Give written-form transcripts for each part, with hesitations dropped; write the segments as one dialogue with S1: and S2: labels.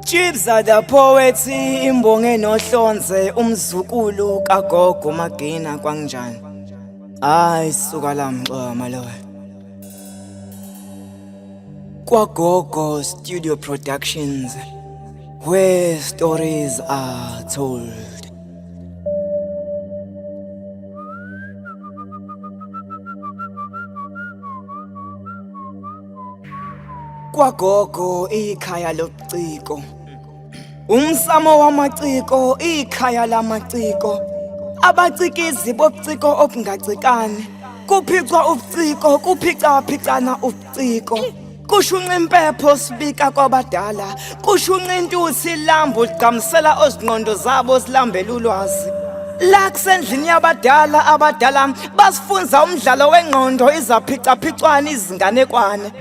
S1: Chips are the poets, imbonge nohlonze umzukulu kagogo Magina kwangjani. Ay suka la mxoma lo. Kwagogo Studio Productions, where stories are told. Kwagogo ikhaya lobuciko. Umsamo wamaciko ikhaya lamaciko. Abacikizi bobuciko obungacikani. Kuphicwa ubuciko, kuphica-phicana ubuciko. Kushunqa impepho sibika kwabadala. Kushunqa intuthi lambo ligqamisela ozingqondo zabo silambela ulwazi. La kusendlini yabadala, abadala basifunza umdlalo wengqondo izaphica-phicwana izinganekwane.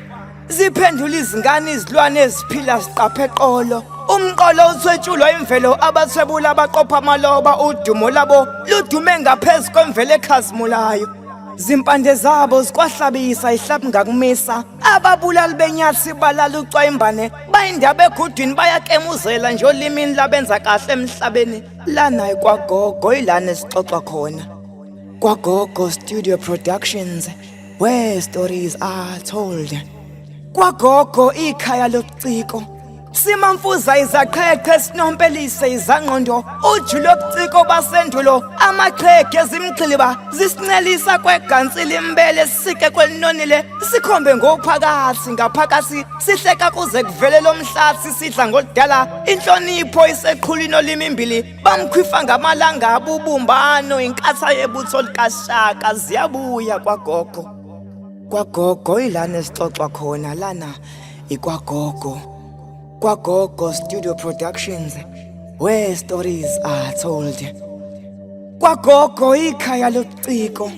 S1: Ziphendula izingane izilwane eziphila ziqaphe eqolo. Umqolo uthwetshulwa imvelo abathwebula abaqopha amaloba udumo labo ludume ngaphezu kwemvelo ekhazimulayo. Zimpande zabo zikwahlabisa ihlabi ngakumisa. Ababulali benyathi balala ucwayimbane bayindaba egudwini bayakemuzela nje olimini labenza kahle emhlabeni. Lana Kwagogo ilana esixoxa khona. Kwagogo Studio Productions, where stories are told. Kwagogo ikhaya lobuciko. Simamfuza izaqheqhe sinompelise izangqondo. Uju lobuciko basendulo amaqhege ezimxiliba zisinelisa kwegansila imbele sike kwelinonile sikhombe ngophakathi ngaphakathi sihleka kuze kuvele lomhlathi sidla ngoludala inhlonipho iseqhulini olimimbili bamkhwifa ngamalanga abubumbano inkatha yebutho likashaka ziyabuya Kwagogo. Kwagogo ilana esixoxa khona lana iKwagogo. Kwagogo Studio Productions, where stories are told. Kwagogo ikhaya lobuciko.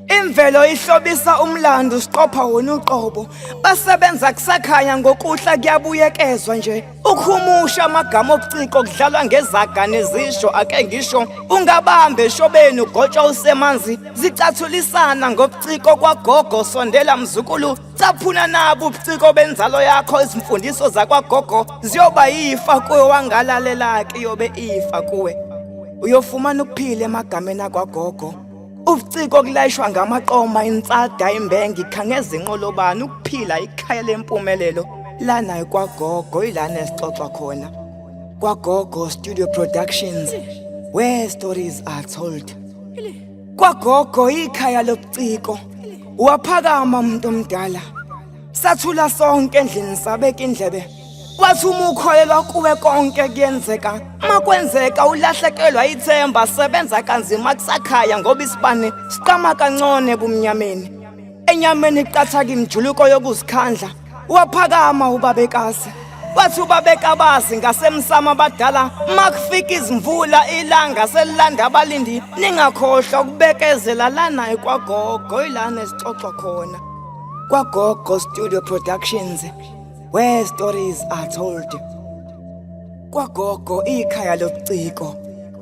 S1: Imvelo ihlobisa umlando siqopha wona uqobo. Basebenza kusakhanya ngokuhla kuyabuyekezwa nje. Ukhumusha amagama obuciko kudlalwa ngezaga nezisho ake ngisho. Ungabambe eshobeni ugotsha usemanzi. Zicathulisana ngobuciko Kwagogo sondela mzukulu. Caphuna nabo ubuciko benzalo yakho izimfundiso zakwagogo. Ziyoba yifa kuwe wangalalela ke yobe ifa kuwe. Uyofumana ukuphila emagameni akwagogo. Ubuciko kulayishwa ngamaqoma insada imbenge ikhangeza inqolobani ukuphila ikhaya lempumelelo. Lana Kwagogo ilana esixoxa khona. Kwagogo Studio Productions, where stories are told. Kwagogo ikhaya lobuciko. Waphakama umuntu omdala. Sathula sonke endlini sabeka indlebe. Wathi uma ukholelwa kuwe konke kuyenzeka. Makwenzeka ulahlekelwa ithemba sebenza kanzima kusakhaya ngoba isibane siqama kancane ebumnyameni. Enyameni iqathaka imjuluko yokuzikhandla. Waphakama ubabekazi. Wathi ubabekabazi ngasemsama abadala makufika izimvula ilanga selilanda abalindi ningakhohlwa ukubekezela lana Kwagogo ilana esixoxa khona. Kwagogo Studio Productions, where stories are told. Kwagogo ikhaya lobuciko.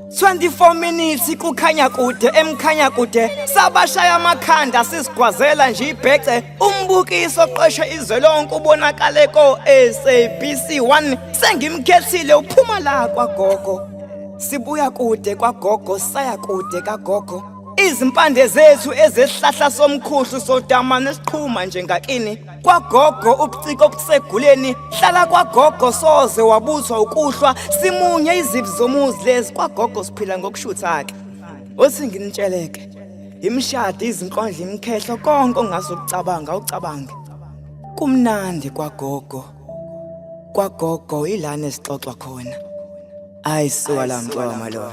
S1: 24 minutes kukhanya kude emkhanya kude sabashaya amakhanda sisigwazela nje ibhece umbukiso oqeshe izwe lonke ubonakale ko SABC 1 sengimkhethile uphuma la Kwagogo. Sibuya kude Kwagogo saya kude kagogo. Izimpande zethu ezehlahla somkhuhlu sodama nesiqhuma nje ngakini. Kwagogo ubuciko obuseguleni hlala Kwagogo soze wabuthwa ukuhlwa simunye izibi zomuzi lezi Kwagogo siphila ngokushutha ke. Othi nginitsheleke imshado izinkondlo imkhehlo konke ongazokucabanga ucabange. Kumnandi Kwagogo. Kwagogo ilana esixoxa khona. Ayisuka la mxoma lo.